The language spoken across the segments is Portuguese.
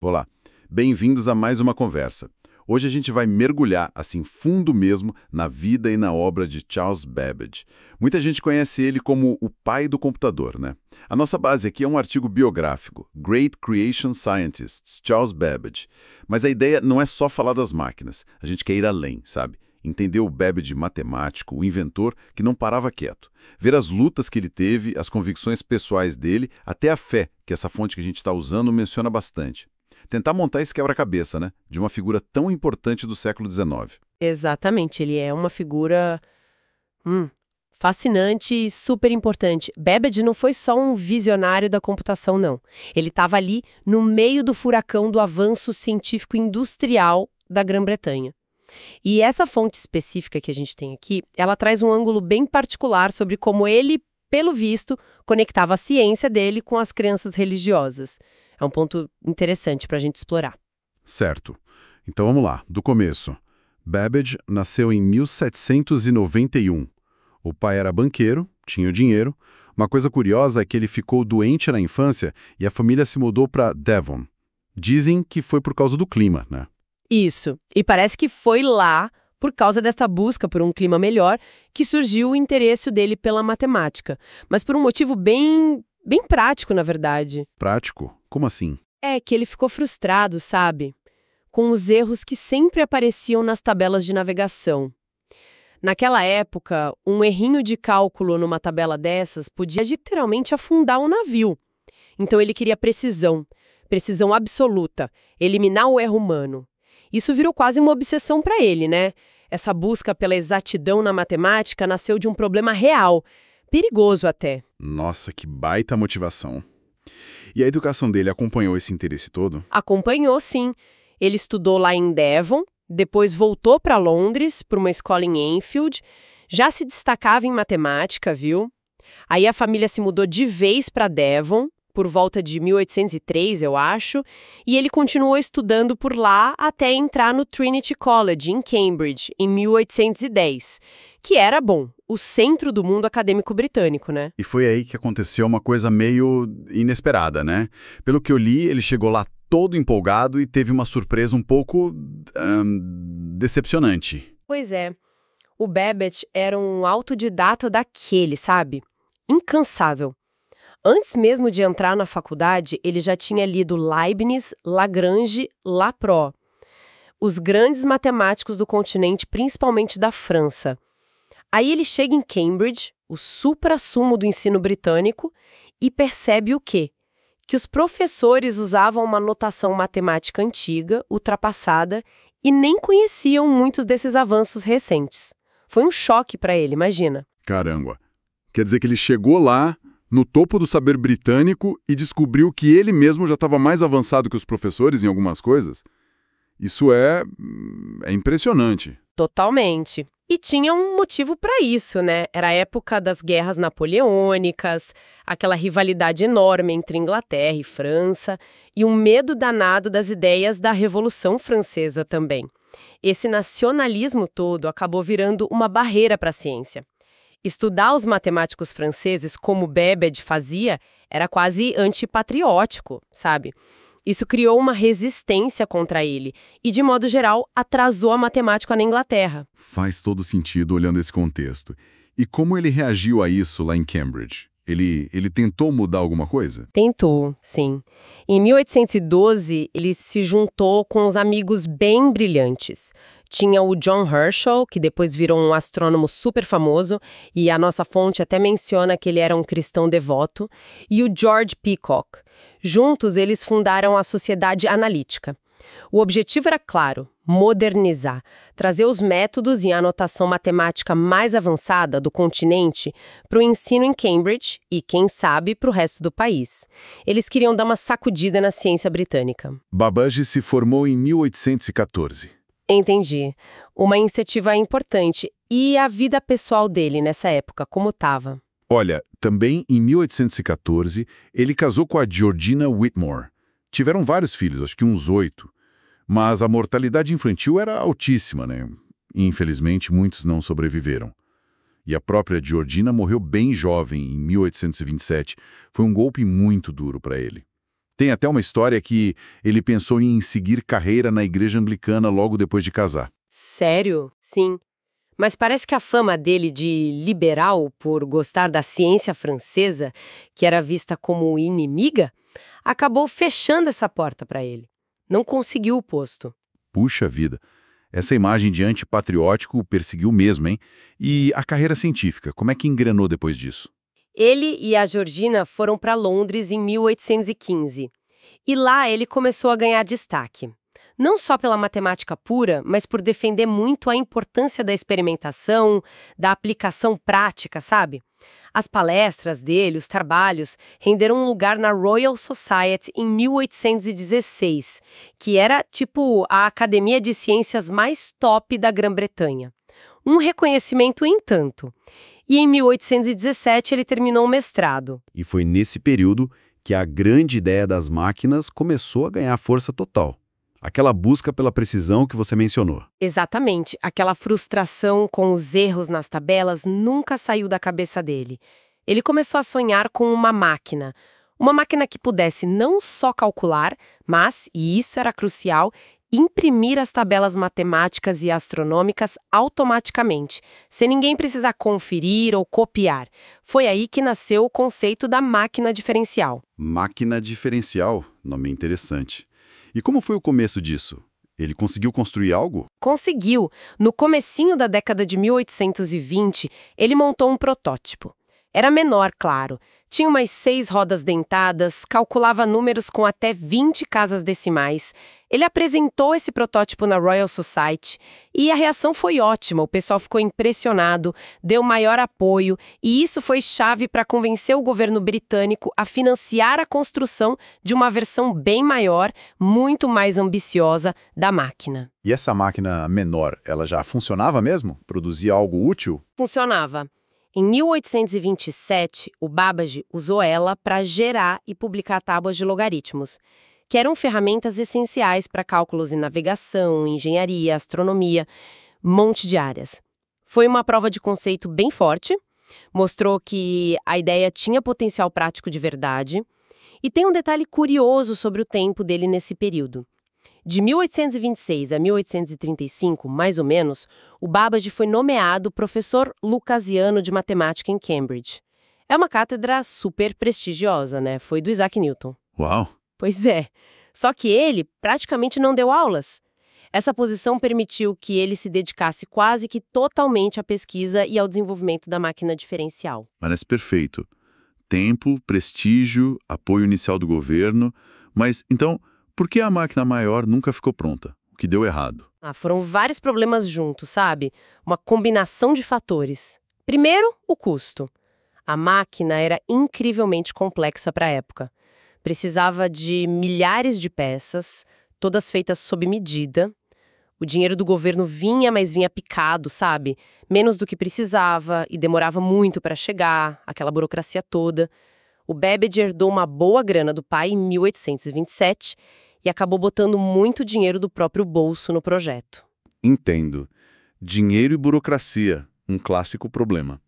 Olá, bem-vindos a mais uma conversa. Hoje a gente vai mergulhar, assim, fundo mesmo, na vida e na obra de Charles Babbage. Muita gente conhece ele como o pai do computador, né? A nossa base aqui é um artigo biográfico, Great Creation Scientists, Charles Babbage. Mas a ideia não é só falar das máquinas, a gente quer ir além, sabe? Entender o Babbage matemático, o inventor que não parava quieto. Ver as lutas que ele teve, as convicções pessoais dele, até a fé, que essa fonte que a gente está usando menciona bastante. Tentar montar esse quebra-cabeça, né? De uma figura tão importante do século XIX. Exatamente, ele é uma figura fascinante e super importante. Babbage não foi só um visionário da computação, não. Ele estava ali no meio do furacão do avanço científico industrial da Grã-Bretanha. E essa fonte específica que a gente tem aqui, ela traz um ângulo bem particular sobre como ele, pelo visto, conectava a ciência dele com as crenças religiosas. É um ponto interessante para a gente explorar. Certo. Então vamos lá, do começo. Babbage nasceu em 1791. O pai era banqueiro, tinha o dinheiro. Uma coisa curiosa é que ele ficou doente na infância e a família se mudou para Devon. Dizem que foi por causa do clima, né? Isso. E parece que foi lá, por causa dessa busca por um clima melhor, que surgiu o interesse dele pela matemática. Mas por um motivo bem prático, na verdade. Prático? Como assim? É que ele ficou frustrado, sabe? Com os erros que sempre apareciam nas tabelas de navegação. Naquela época, um errinho de cálculo numa tabela dessas podia literalmente afundar um navio. Então ele queria precisão absoluta, eliminar o erro humano. Isso virou quase uma obsessão para ele, né? Essa busca pela exatidão na matemática nasceu de um problema real, perigoso até. Nossa, que baita motivação. E a educação dele acompanhou esse interesse todo? Acompanhou, sim. Ele estudou lá em Devon, depois voltou para Londres, para uma escola em Enfield, já se destacava em matemática, viu? Aí a família se mudou de vez para Devon, por volta de 1803, eu acho, e ele continuou estudando por lá até entrar no Trinity College, em Cambridge, em 1810, que era, o centro do mundo acadêmico britânico, né? E foi aí que aconteceu uma coisa meio inesperada, né? Pelo que eu li, ele chegou lá todo empolgado e teve uma surpresa um pouco decepcionante. Pois é. O Babbage era um autodidata daquele, sabe? Incansável. Antes mesmo de entrar na faculdade, ele já tinha lido Leibniz, Lagrange, Laplace, os grandes matemáticos do continente, principalmente da França. Aí ele chega em Cambridge, o suprassumo do ensino britânico, e percebe o quê? Que os professores usavam uma notação matemática antiga, ultrapassada, e nem conheciam muitos desses avanços recentes. Foi um choque para ele, imagina. Caramba. Quer dizer que ele chegou lá, no topo do saber britânico, e descobriu que ele mesmo já estava mais avançado que os professores em algumas coisas? Isso é impressionante. Totalmente. E tinha um motivo para isso, né? Era a época das guerras napoleônicas, aquela rivalidade enorme entre Inglaterra e França, e um medo danado das ideias da Revolução Francesa também. Esse nacionalismo todo acabou virando uma barreira para a ciência. Estudar os matemáticos franceses, como Babbage fazia, era quase antipatriótico, sabe? Isso criou uma resistência contra ele e, de modo geral, atrasou a matemática na Inglaterra. Faz todo sentido olhando esse contexto. E como ele reagiu a isso lá em Cambridge? Ele tentou mudar alguma coisa? Tentou, sim. Em 1812, ele se juntou com uns amigos bem brilhantes. Tinha o John Herschel, que depois virou um astrônomo super famoso, e a nossa fonte até menciona que ele era um cristão devoto, e o George Peacock. Juntos, eles fundaram a Sociedade Analítica. O objetivo era claro, modernizar, trazer os métodos e a anotação matemática mais avançada do continente para o ensino em Cambridge e, quem sabe, para o resto do país. Eles queriam dar uma sacudida na ciência britânica. Babbage se formou em 1814. Entendi. Uma iniciativa importante. E a vida pessoal dele nessa época, como estava? Olha, também em 1814, ele casou com a Georgina Whitmore. Tiveram vários filhos, acho que uns 8. Mas a mortalidade infantil era altíssima, né? Infelizmente, muitos não sobreviveram. E a própria Georgina morreu bem jovem, em 1827. Foi um golpe muito duro para ele. Tem até uma história que ele pensou em seguir carreira na igreja anglicana logo depois de casar. Sério? Sim. Mas parece que a fama dele de liberal por gostar da ciência francesa, que era vista como inimiga, acabou fechando essa porta para ele. Não conseguiu o posto. Puxa vida, essa imagem de antipatriótico o perseguiu mesmo, hein? E a carreira científica, como é que engrenou depois disso? Ele e a Georgina foram para Londres em 1815. E lá ele começou a ganhar destaque. Não só pela matemática pura, mas por defender muito a importância da experimentação, da aplicação prática, sabe? As palestras dele, os trabalhos, renderam um lugar na Royal Society em 1816, que era tipo a academia de ciências mais top da Grã-Bretanha. Um reconhecimento em tanto. E em 1817 ele terminou o mestrado. E foi nesse período que a grande ideia das máquinas começou a ganhar força total. Aquela busca pela precisão que você mencionou. Exatamente. Aquela frustração com os erros nas tabelas nunca saiu da cabeça dele. Ele começou a sonhar com uma máquina. Uma máquina que pudesse não só calcular, mas, e isso era crucial, imprimir as tabelas matemáticas e astronômicas automaticamente, sem ninguém precisar conferir ou copiar. Foi aí que nasceu o conceito da máquina diferencial. Máquina diferencial, nome interessante. E como foi o começo disso? Ele conseguiu construir algo? Conseguiu. No comecinho da década de 1820, ele montou um protótipo. Era menor, claro. Tinha umas 6 rodas dentadas, calculava números com até 20 casas decimais. Ele apresentou esse protótipo na Royal Society e a reação foi ótima. O pessoal ficou impressionado, deu maior apoio e isso foi chave para convencer o governo britânico a financiar a construção de uma versão bem maior, muito mais ambiciosa da máquina. E essa máquina menor, ela já funcionava mesmo? Produzia algo útil? Funcionava. Em 1827, o Babbage usou ela para gerar e publicar tábuas de logaritmos, que eram ferramentas essenciais para cálculos em navegação, engenharia, astronomia, monte de áreas. Foi uma prova de conceito bem forte, mostrou que a ideia tinha potencial prático de verdade, e tem um detalhe curioso sobre o tempo dele nesse período. De 1826 a 1835, mais ou menos, o Babbage foi nomeado professor lucasiano de matemática em Cambridge. É uma cátedra super prestigiosa, né? Foi do Isaac Newton. Uau! Pois é. Só que ele praticamente não deu aulas. Essa posição permitiu que ele se dedicasse quase que totalmente à pesquisa e ao desenvolvimento da máquina diferencial. Parece perfeito. Tempo, prestígio, apoio inicial do governo. Mas, então, por que a máquina maior nunca ficou pronta? O que deu errado? Foram vários problemas juntos, sabe? Uma combinação de fatores. Primeiro, o custo. A máquina era incrivelmente complexa para a época. Precisava de milhares de peças, todas feitas sob medida. O dinheiro do governo vinha, mas vinha picado, sabe? Menos do que precisava e demorava muito para chegar, aquela burocracia toda. O Babbage herdou uma boa grana do pai em 1827 e acabou botando muito dinheiro do próprio bolso no projeto. Entendo. Dinheiro e burocracia, um clássico problema.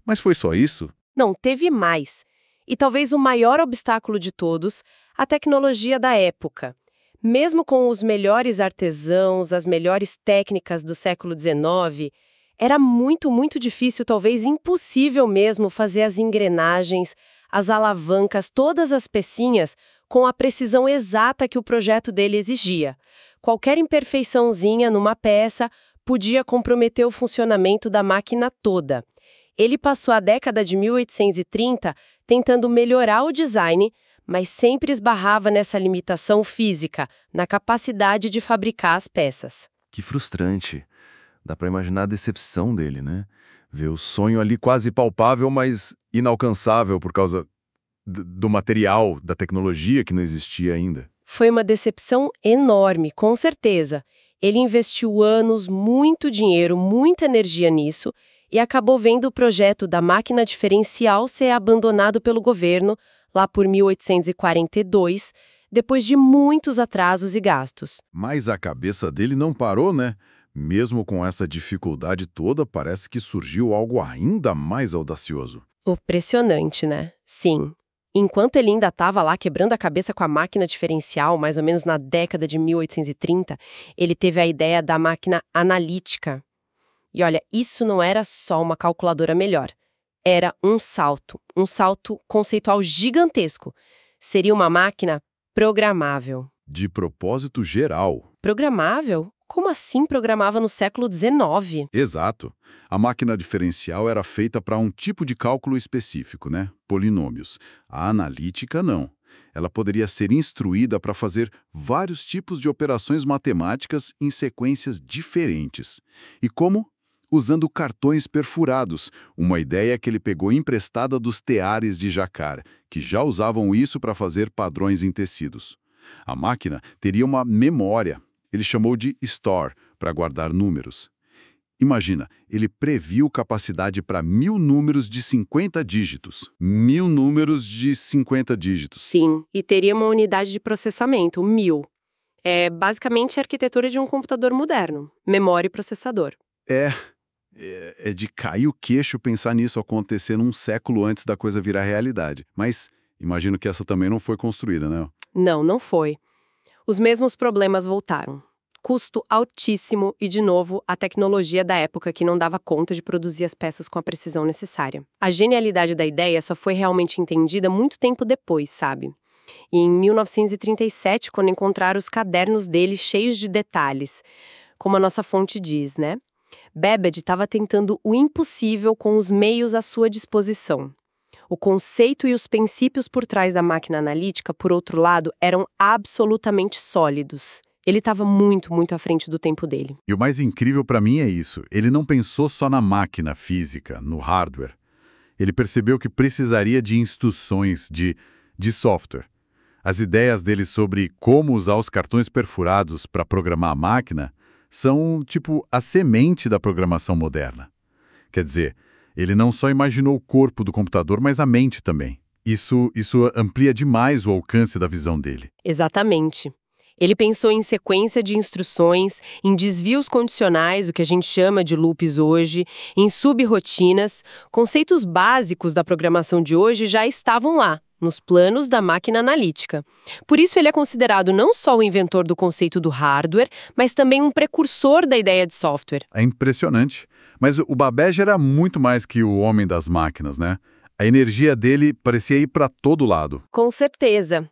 Mas foi só isso? Não, teve mais. E talvez o maior obstáculo de todos, a tecnologia da época. Mesmo com os melhores artesãos, as melhores técnicas do século XIX, era muito, muito difícil, talvez impossível mesmo, fazer as engrenagens, as alavancas, todas as pecinhas, com a precisão exata que o projeto dele exigia. Qualquer imperfeiçãozinha numa peça podia comprometer o funcionamento da máquina toda. Ele passou a década de 1830 tentando melhorar o design, mas sempre esbarrava nessa limitação física, na capacidade de fabricar as peças. Que frustrante. Dá pra imaginar a decepção dele, né? Ver o sonho ali quase palpável, mas inalcançável por causa do material, da tecnologia que não existia ainda. Foi uma decepção enorme, com certeza. Ele investiu anos, muito dinheiro, muita energia nisso e acabou vendo o projeto da máquina diferencial ser abandonado pelo governo lá por 1842, depois de muitos atrasos e gastos. Mas a cabeça dele não parou, né? Mesmo com essa dificuldade toda, parece que surgiu algo ainda mais audacioso. Impressionante, né? Sim. Enquanto ele ainda estava lá quebrando a cabeça com a máquina diferencial, mais ou menos na década de 1830, ele teve a ideia da máquina analítica. E olha, isso não era só uma calculadora melhor. Era um salto conceitual gigantesco. Seria uma máquina programável. De propósito geral. Programável? Como assim programava no século XIX? Exato. A máquina diferencial era feita para um tipo de cálculo específico, né? Polinômios. A analítica, não. Ela poderia ser instruída para fazer vários tipos de operações matemáticas em sequências diferentes. E como? Usando cartões perfurados, uma ideia que ele pegou emprestada dos teares de Jacquard, que já usavam isso para fazer padrões em tecidos. A máquina teria uma memória. Ele chamou de store, para guardar números. Imagina, ele previu capacidade para 1000 números de 50 dígitos. 1000 números de 50 dígitos. Sim, e teria uma unidade de processamento, 1000. É basicamente a arquitetura de um computador moderno, memória e processador. É de cair o queixo pensar nisso acontecer num século antes da coisa virar realidade. Mas imagino que essa também não foi construída, né? Não foi. Os mesmos problemas voltaram. Custo altíssimo e, de novo, a tecnologia da época que não dava conta de produzir as peças com a precisão necessária. A genialidade da ideia só foi realmente entendida muito tempo depois, sabe? E em 1937, quando encontraram os cadernos dele cheios de detalhes. Como a nossa fonte diz, né? Babbage estava tentando o impossível com os meios à sua disposição. O conceito e os princípios por trás da máquina analítica, por outro lado, eram absolutamente sólidos. Ele estava muito à frente do tempo dele. E o mais incrível para mim é isso. Ele não pensou só na máquina física, no hardware. Ele percebeu que precisaria de instruções, de software. As ideias dele sobre como usar os cartões perfurados para programar a máquina são, tipo, a semente da programação moderna. Quer dizer, ele não só imaginou o corpo do computador, mas a mente também. Isso amplia demais o alcance da visão dele. Exatamente. Ele pensou em sequência de instruções, em desvios condicionais, o que a gente chama de loops hoje, em subrrotinas. Conceitos básicos da programação de hoje já estavam lá, nos planos da máquina analítica. Por isso ele é considerado não só o inventor do conceito do hardware, mas também um precursor da ideia de software. É impressionante. Mas o Babbage era muito mais que o homem das máquinas, né? A energia dele parecia ir para todo lado. Com certeza.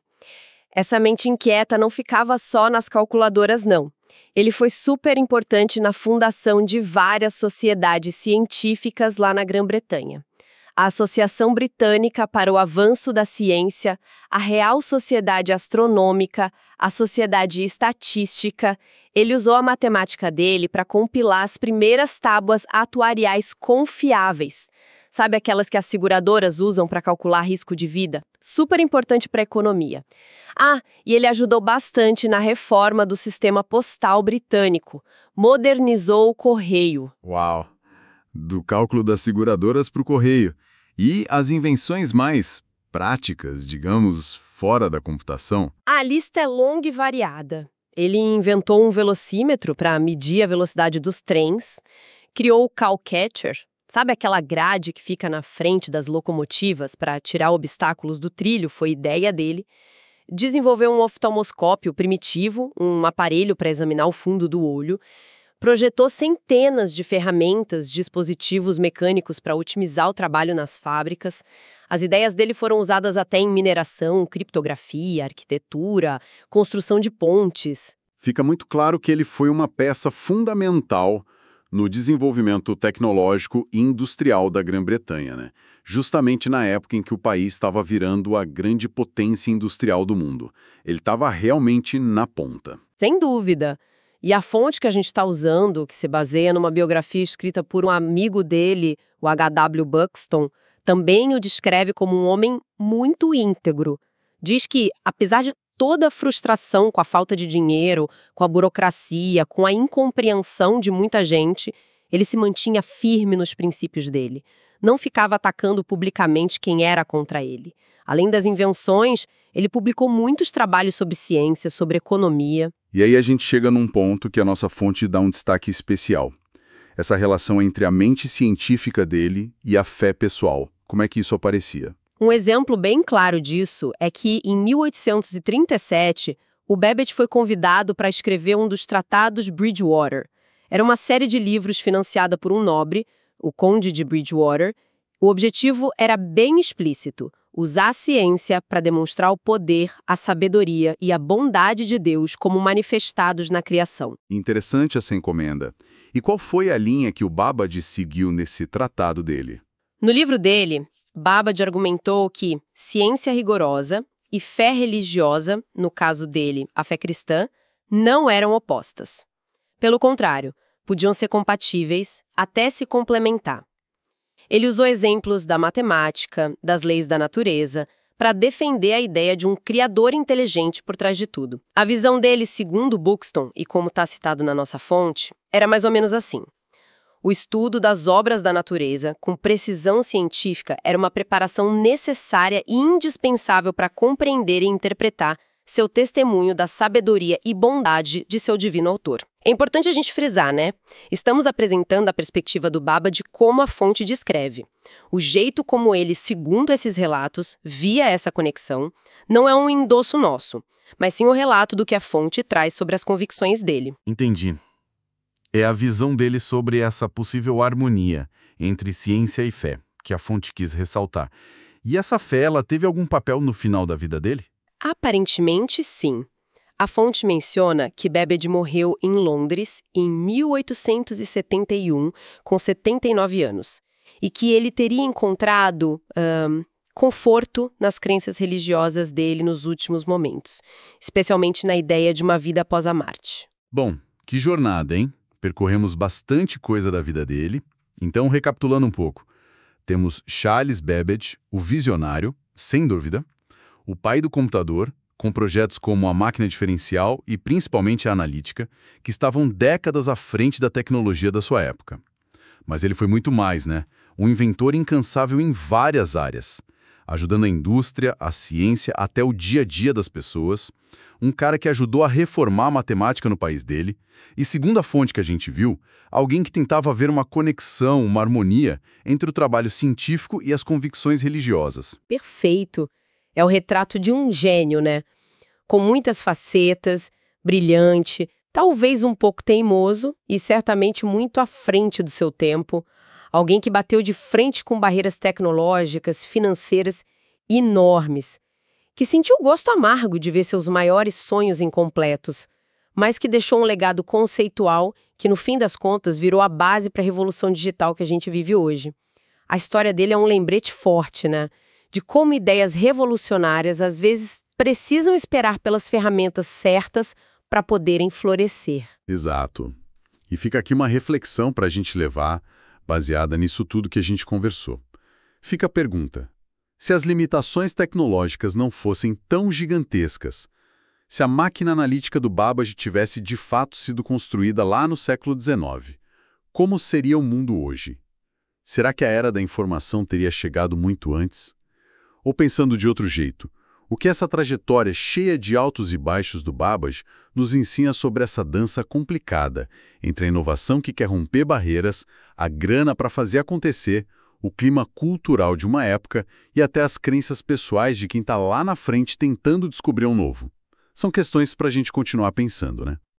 Essa mente inquieta não ficava só nas calculadoras, não. Ele foi super importante na fundação de várias sociedades científicas lá na Grã-Bretanha. A Associação Britânica para o Avanço da Ciência, a Real Sociedade Astronômica, a Sociedade Estatística. Ele usou a matemática dele para compilar as primeiras tábuas atuariais confiáveis. Sabe aquelas que as seguradoras usam para calcular risco de vida? Super importante para a economia. E ele ajudou bastante na reforma do sistema postal britânico. Modernizou o correio. Uau! Do cálculo das seguradoras para o correio. E as invenções mais práticas, digamos, fora da computação? A lista é longa e variada. Ele inventou um velocímetro para medir a velocidade dos trens, criou o cowcatcher, sabe aquela grade que fica na frente das locomotivas para tirar obstáculos do trilho, foi ideia dele. Desenvolveu um oftalmoscópio primitivo, um aparelho para examinar o fundo do olho. Projetou centenas de ferramentas, dispositivos mecânicos para otimizar o trabalho nas fábricas. As ideias dele foram usadas até em mineração, criptografia, arquitetura, construção de pontes. Fica muito claro que ele foi uma peça fundamental no desenvolvimento tecnológico e industrial da Grã-Bretanha, né? Justamente na época em que o país estava virando a grande potência industrial do mundo. Ele estava realmente na ponta. Sem dúvida. E a fonte que a gente está usando, que se baseia numa biografia escrita por um amigo dele, o H.W. Buxton, também o descreve como um homem muito íntegro. Diz que, apesar de toda a frustração com a falta de dinheiro, com a burocracia, com a incompreensão de muita gente, ele se mantinha firme nos princípios dele. Não ficava atacando publicamente quem era contra ele. Além das invenções, ele publicou muitos trabalhos sobre ciência, sobre economia. E aí a gente chega num ponto que a nossa fonte dá um destaque especial. Essa relação entre a mente científica dele e a fé pessoal. Como é que isso aparecia? Um exemplo bem claro disso é que, em 1837, o Babbage foi convidado para escrever um dos tratados Bridgewater. Era uma série de livros financiada por um nobre, o Conde de Bridgewater. O objetivo era bem explícito: usar a ciência para demonstrar o poder, a sabedoria e a bondade de Deus como manifestados na criação. Interessante essa encomenda. E qual foi a linha que o Babbage seguiu nesse tratado dele? No livro dele, Babbage argumentou que ciência rigorosa e fé religiosa, no caso dele, a fé cristã, não eram opostas. Pelo contrário, podiam ser compatíveis, até se complementar. Ele usou exemplos da matemática, das leis da natureza, para defender a ideia de um criador inteligente por trás de tudo. A visão dele, segundo Buxton, e como está citado na nossa fonte, era mais ou menos assim. O estudo das obras da natureza, com precisão científica, era uma preparação necessária e indispensável para compreender e interpretar seu testemunho da sabedoria e bondade de seu divino autor. É importante a gente frisar, né? Estamos apresentando a perspectiva do Babbage como a fonte descreve. O jeito como ele, segundo esses relatos, via essa conexão, não é um endosso nosso, mas sim o relato do que a fonte traz sobre as convicções dele. Entendi. É a visão dele sobre essa possível harmonia entre ciência e fé, que a fonte quis ressaltar. E essa fé, ela teve algum papel no final da vida dele? Aparentemente, sim. A fonte menciona que Babbage morreu em Londres em 1871, com 79 anos, e que ele teria encontrado conforto nas crenças religiosas dele nos últimos momentos, especialmente na ideia de uma vida após a morte. Bom, que jornada, hein? Percorremos bastante coisa da vida dele. Então, recapitulando um pouco, temos Charles Babbage, o visionário, sem dúvida, o pai do computador, com projetos como a máquina diferencial e principalmente a analítica, que estavam décadas à frente da tecnologia da sua época. Mas ele foi muito mais, né? Um inventor incansável em várias áreas, ajudando a indústria, a ciência, até o dia a dia das pessoas. Um cara que ajudou a reformar a matemática no país dele. E segundo a fonte que a gente viu, alguém que tentava ver uma conexão, uma harmonia entre o trabalho científico e as convicções religiosas. Perfeito! É o retrato de um gênio, né? Com muitas facetas, brilhante, talvez um pouco teimoso e certamente muito à frente do seu tempo. Alguém que bateu de frente com barreiras tecnológicas, financeiras enormes. Que sentiu gosto amargo de ver seus maiores sonhos incompletos, mas que deixou um legado conceitual que, no fim das contas, virou a base para a revolução digital que a gente vive hoje. A história dele é um lembrete forte, né? De como ideias revolucionárias às vezes precisam esperar pelas ferramentas certas para poderem florescer. Exato. E fica aqui uma reflexão para a gente levar, baseada nisso tudo que a gente conversou. Fica a pergunta: se as limitações tecnológicas não fossem tão gigantescas, se a máquina analítica do Babbage tivesse de fato sido construída lá no século XIX, como seria o mundo hoje? Será que a era da informação teria chegado muito antes? Ou pensando de outro jeito, o que essa trajetória cheia de altos e baixos do Babbage nos ensina sobre essa dança complicada entre a inovação que quer romper barreiras, a grana para fazer acontecer, o clima cultural de uma época e até as crenças pessoais de quem está lá na frente tentando descobrir um novo? São questões para a gente continuar pensando, né?